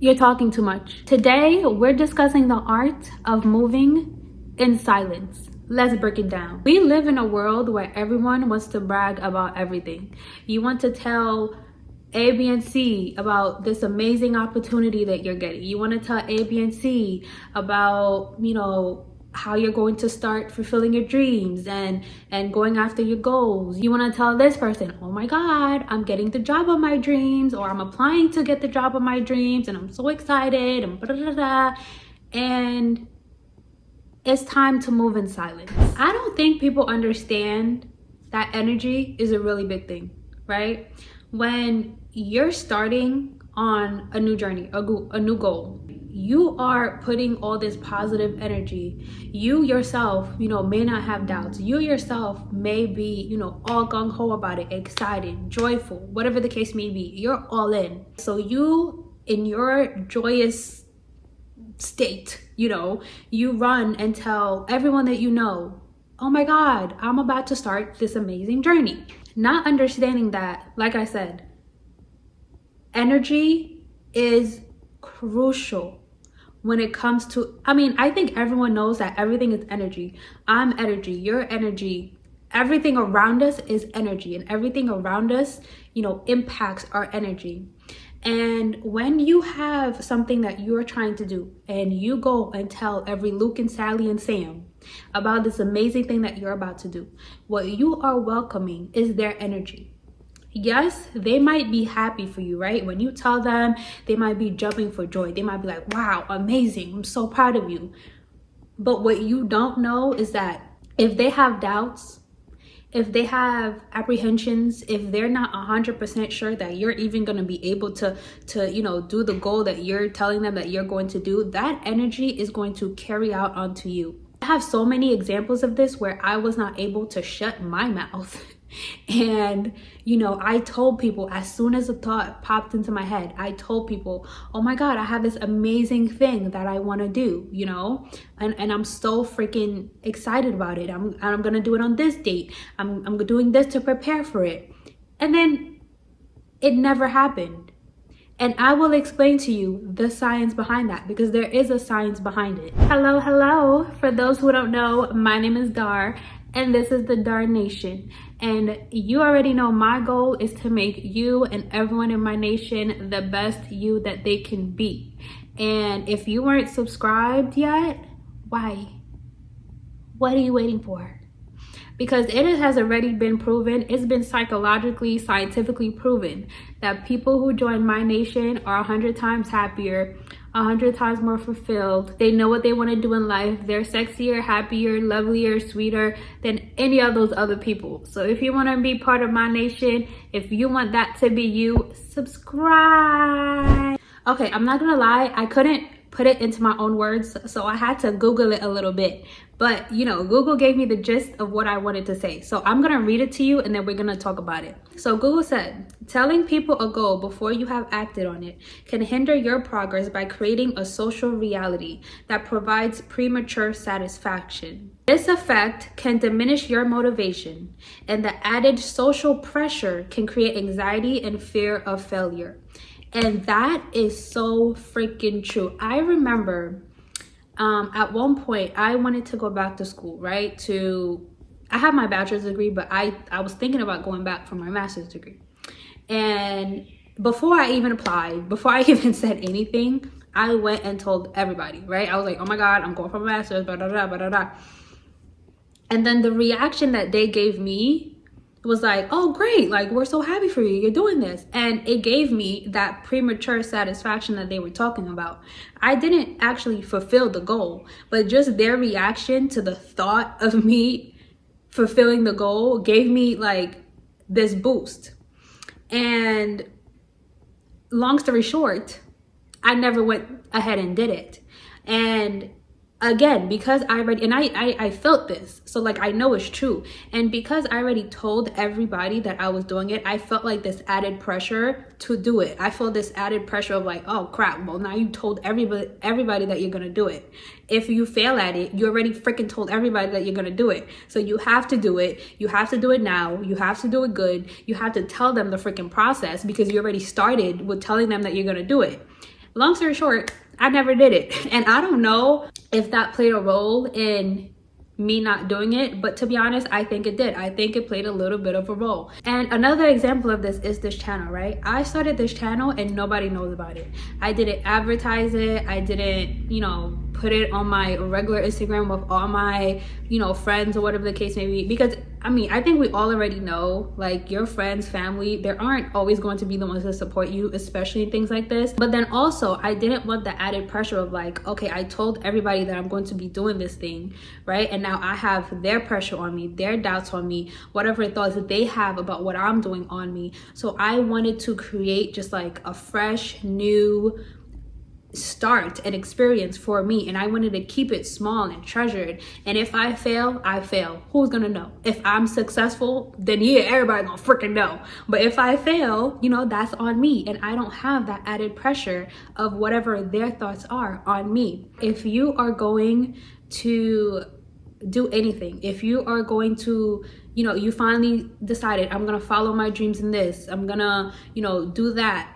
You're talking too much. Today, we're discussing the art of moving in silence. Let's break it down. We live in a world where everyone wants to brag about everything. You want to tell A, B, and C about this amazing opportunity that you're getting. You want to tell A, B, and C about, how you're going to start fulfilling your dreams and going after your goals. You want to tell this person, oh my God, I'm getting the job of my dreams, or I'm applying to get the job of my dreams and I'm so excited and blah, blah, blah. And it's time to move in silence. I don't think people understand that energy is a really big thing, right? When you're starting on a new journey, a new goal, you are putting all this positive energy. You yourself, may not have doubts. You yourself may be, all gung-ho about it, excited, joyful, whatever the case may be. You're all in. So you, in your joyous state, you run and tell everyone that you know, oh my God, I'm about to start this amazing journey. Not understanding that, like I said, energy is crucial when it comes to, I think everyone knows that everything is energy. I'm energy, you're energy. Everything around us is energy, and everything around us, impacts our energy. And when you have something that you're trying to do and you go and tell every Luke and Sally and Sam about this amazing thing that you're about to do, what you are welcoming is their energy. Yes, they might be happy for you, right? When you tell them, they might be jumping for joy. They might be like, wow, amazing. I'm so proud of you. But what you don't know is that if they have doubts, if they have apprehensions, if they're not 100% sure that you're even going to be able to do the goal that you're telling them that you're going to do, that energy is going to carry out onto you. I have so many examples of this where I was not able to shut my mouth. And I told people, as soon as a thought popped into my head, I told people, oh my God, I have this amazing thing that I want to do, and I'm so freaking excited about it. I'm gonna do it on this date. I'm doing this to prepare for it. And then it never happened. And I will explain to you the science behind that, because there is a science behind it. Hello. For those who don't know, my name is Dar, and this is the Dar Nation. And you already know my goal is to make you and everyone in my nation the best you that they can be. And if you weren't subscribed yet, why? What are you waiting for? Because it has already been proven, it's been psychologically, scientifically proven that people who join my nation are 100 times happier, 100 times more fulfilled. They know what they want to do in life. They're sexier, happier, lovelier, sweeter than any of those other people. So if you want to be part of my nation, if you want that to be you, subscribe. Okay, I'm not gonna lie, I couldn't put it into my own words, so I had to Google it a little bit. But Google gave me the gist of what I wanted to say. So I'm gonna read it to you and then we're gonna talk about it. So Google said, telling people a goal before you have acted on it can hinder your progress by creating a social reality that provides premature satisfaction. This effect can diminish your motivation, and the added social pressure can create anxiety and fear of failure. And that is so freaking true. I remember at one point I wanted to go back to school, right? I have my bachelor's degree, but I was thinking about going back for my master's degree. And before I even applied, before I even said anything, I went and told everybody, right? I was like, oh my God, I'm going for my master's, blah, blah, blah, blah, blah. And then the reaction that they gave me was like, oh great, like we're so happy for you, you're doing this. And it gave me that premature satisfaction that they were talking about. I didn't actually fulfill the goal, but just their reaction to the thought of me fulfilling the goal gave me like this boost. And long story short, I never went ahead and did it. And again, because I already, and I felt this, so like I know it's true. And because I already told everybody that I was doing it, I felt like this added pressure to do it. I felt this added pressure of like, oh crap, well now you told everybody that you're gonna do it. If you fail at it, you already freaking told everybody that you're gonna do it. So you have to do it. You have to do it now. You have to do it good. You have to tell them the freaking process, because you already started with telling them that you're gonna do it. Long story short, I never did it. And I don't know if that played a role in me not doing it, but to be honest, I think it did. I think it played a little bit of a role. And another example of this is this channel, right? I started this channel and nobody knows about it. I didn't advertise it. I didn't, put it on my regular Instagram with all my, friends or whatever the case may be, because I think we all already know, like, your friends, family, they aren't always going to be the ones that support you, especially in things like this. But then also, I didn't want the added pressure of like, okay, I told everybody that I'm going to be doing this thing, right? And now I have their pressure on me, their doubts on me, whatever thoughts that they have about what I'm doing on me. So I wanted to create just like a fresh, new start and experience for me, and I wanted to keep it small and treasured. And if I fail, I fail. Who's gonna know? If I'm successful, then yeah, everybody gonna freaking know. But if I fail, that's on me, and I don't have that added pressure of whatever their thoughts are on me. If you are going to do anything, if you are going to, you finally decided, I'm gonna follow my dreams in this, I'm gonna, do that,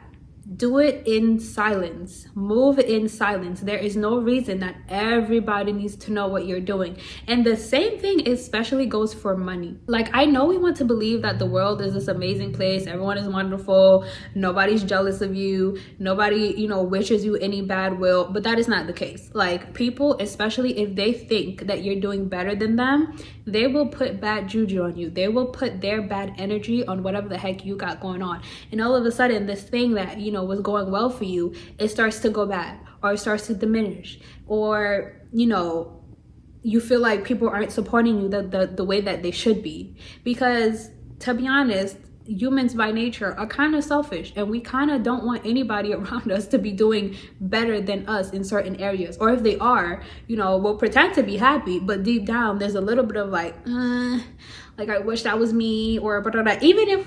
do it in silence. Move in silence. There is no reason that everybody needs to know what you're doing. And the same thing especially goes for money. Like, I know we want to believe that the world is this amazing place, everyone is wonderful, nobody's jealous of you, nobody, wishes you any bad will, but that is not the case. Like, people, especially if they think that you're doing better than them, they will put bad juju on you. They will put their bad energy on whatever the heck you got going on. And all of a sudden, this thing that, was going well for you, it starts to go bad, or it starts to diminish, or, you feel like people aren't supporting you the way that they should be. Because to be honest, humans by nature are kind of selfish, and we kind of don't want anybody around us to be doing better than us in certain areas. Or if they are, we'll pretend to be happy, but deep down there's a little bit of like I wish that was me, or blah, blah, blah. Even if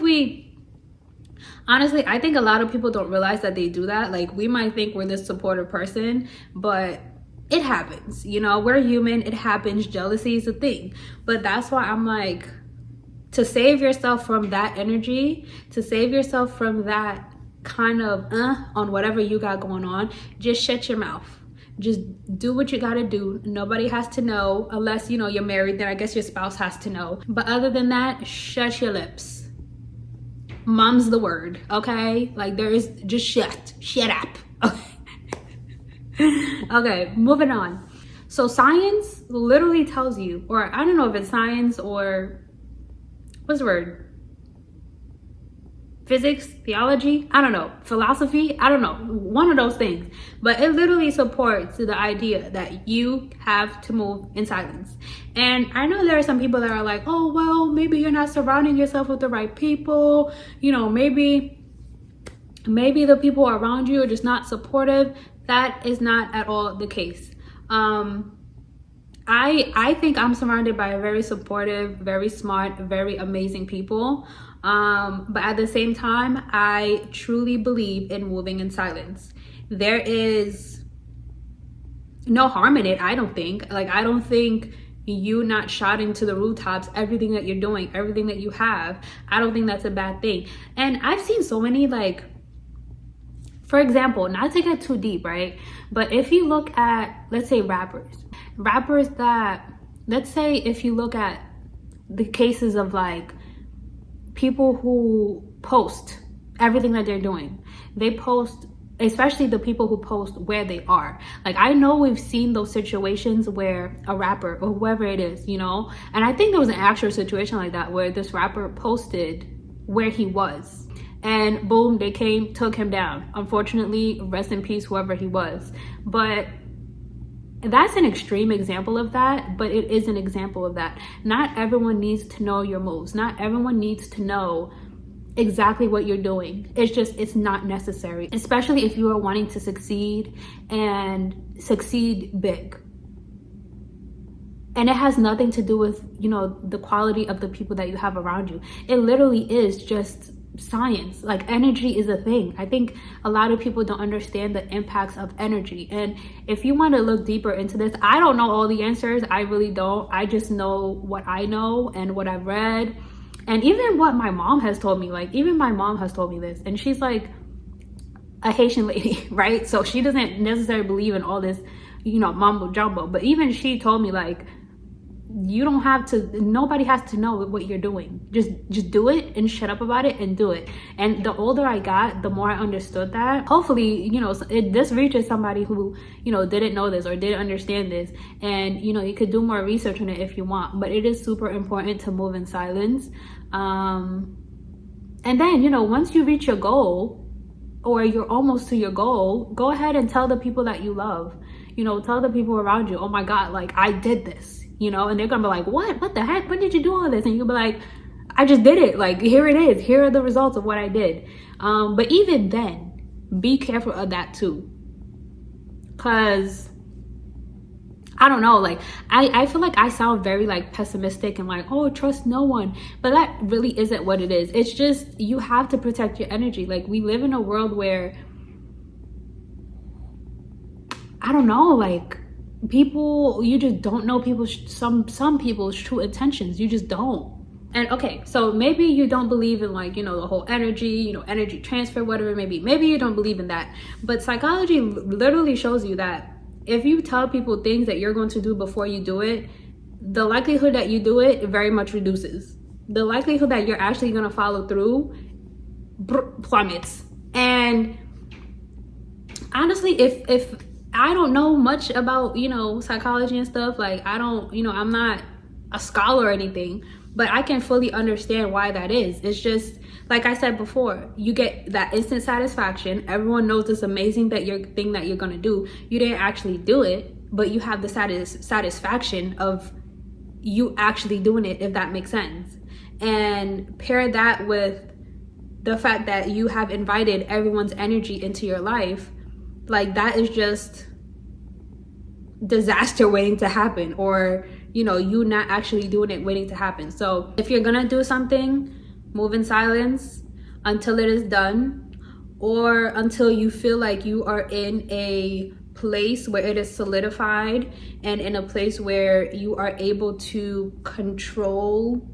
honestly, I think a lot of people don't realize that they do that. Like, we might think we're this supportive person, but it happens, we're human, it happens. Jealousy is a thing. But that's why I'm like, to save yourself from that energy, to save yourself from that kind of on whatever you got going on, just shut your mouth. Just do what you gotta do. Nobody has to know, unless you're married, then I guess your spouse has to know. But other than that, shut your lips. Mom's the word, okay? Like, there is just shut up. Okay, moving on. So science literally tells you, or I don't know if it's science or what's the word? Physics, theology, I don't know, philosophy, I don't know, one of those things. But it literally supports the idea that you have to move in silence. And I know there are some people that are like, oh, well, maybe you're not surrounding yourself with the right people. Maybe the people around you are just not supportive. That is not at all the case. I think I'm surrounded by very supportive, very smart, very amazing people. But at the same time, I truly believe in moving in silence. There is no harm in it, I don't think. Like, I don't think you not shouting to the rooftops everything that you're doing, everything that you have, I don't think that's a bad thing. And I've seen so many, like, for example, not to get too deep, right? But if you look at, let's say, rappers that, let's say if you look at the cases of like people who post everything that they're doing, they post, especially the people who post where they are. Like, I know we've seen those situations where a rapper or whoever it is, and I think there was an actual situation like that where this rapper posted where he was, and boom, they took him down. Unfortunately, rest in peace, whoever he was. But that's an extreme example of that, but it is an example of that. Not everyone needs to know your moves. Not everyone needs to know exactly what you're doing. It's not necessary, especially if you are wanting to succeed and succeed big. And it has nothing to do with, the quality of the people that you have around you. It literally is just science. Like, energy is a thing. I think a lot of people don't understand the impacts of energy. And if you want to look deeper into this, I don't know all the answers. I really don't. I just know what I know and what I've read. And even what my mom has told me, like, even my mom has told me this. And she's like, a Haitian lady, right? So she doesn't necessarily believe in all this, you know, mumbo jumbo. But even she told me, like, you don't have to, nobody has to know what you're doing. Just do it and shut up about it and do it. And the older I got, the more I understood that. Hopefully, you know, this reaches somebody who, you know, didn't know this or didn't understand this, and you know, you could do more research on it if you want. But it is super important to move in silence. And then, you know, once you reach your goal, or you're almost to your goal, go ahead and tell the people that you love. You know, tell the people around you, oh my God, like, I did this. You know, and they're gonna be like, what the heck, when did you do all this? And you'll be like, I just did it. Like, here it is, here are the results of what I did. But even then, be careful of that too, because I don't know, like, I feel like I sound very like pessimistic and like, oh, trust no one, but that really isn't what it is. It's just, you have to protect your energy. Like, we live in a world where, I don't know, like, people, you just don't know people's, some people's true intentions. You just don't. And okay, so maybe you don't believe in, like, you know, the whole energy, you know, energy transfer, whatever it may be. Maybe you don't believe in that, but psychology literally shows you that if you tell people things that you're going to do before you do it, the likelihood that you do it very much reduces. The likelihood that you're actually going to follow through plummets. And honestly, if I don't know much about, you know, psychology and stuff, like, I don't, you know, I'm not a scholar or anything, but I can fully understand why that is. It's just, like I said before, you get that instant satisfaction. Everyone knows this amazing that thing that you're gonna do. You didn't actually do it, but you have the satisfaction of you actually doing it, if that makes sense. And pair that with the fact that you have invited everyone's energy into your life, like, that is just disaster waiting to happen, or, you know, you not actually doing it waiting to happen. So if you're gonna do something, move in silence until it is done, or until you feel like you are in a place where it is solidified, and in a place where you are able to control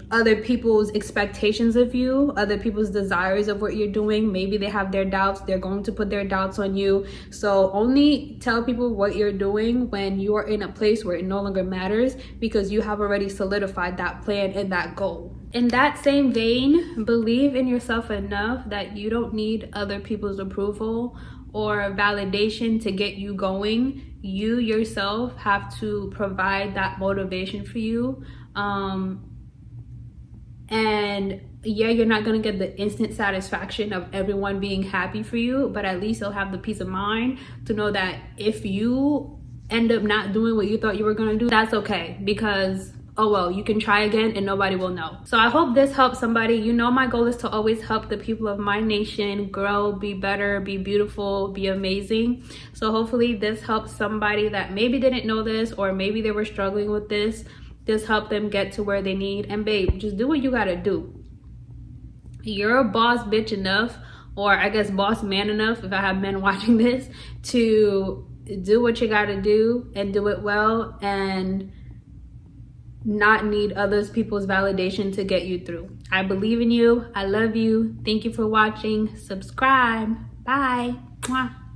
other people's expectations of you, other people's desires of what you're doing. Maybe they have their doubts, they're going to put their doubts on you. So only tell people what you're doing when you are in a place where it no longer matters, because you have already solidified that plan and that goal. In that same vein, believe in yourself enough that you don't need other people's approval or validation to get you going. You yourself have to provide that motivation for you. And yeah, you're not gonna get the instant satisfaction of everyone being happy for you, but at least you'll have the peace of mind to know that if you end up not doing what you thought you were gonna do, that's okay, because oh well, you can try again and nobody will know. So I hope this helps somebody. You know, my goal is to always help the people of my nation grow, be better, be beautiful, be amazing. So hopefully this helps somebody that maybe didn't know this, or maybe they were struggling with this. Just help them get to where they need. And babe, just do what you gotta do. You're a boss bitch enough, or I guess boss man enough, if I have men watching this, to do what you gotta do and do it well, and not need others people's validation to get you through. I believe in you. I love you. Thank you for watching. Subscribe. Bye. Mwah.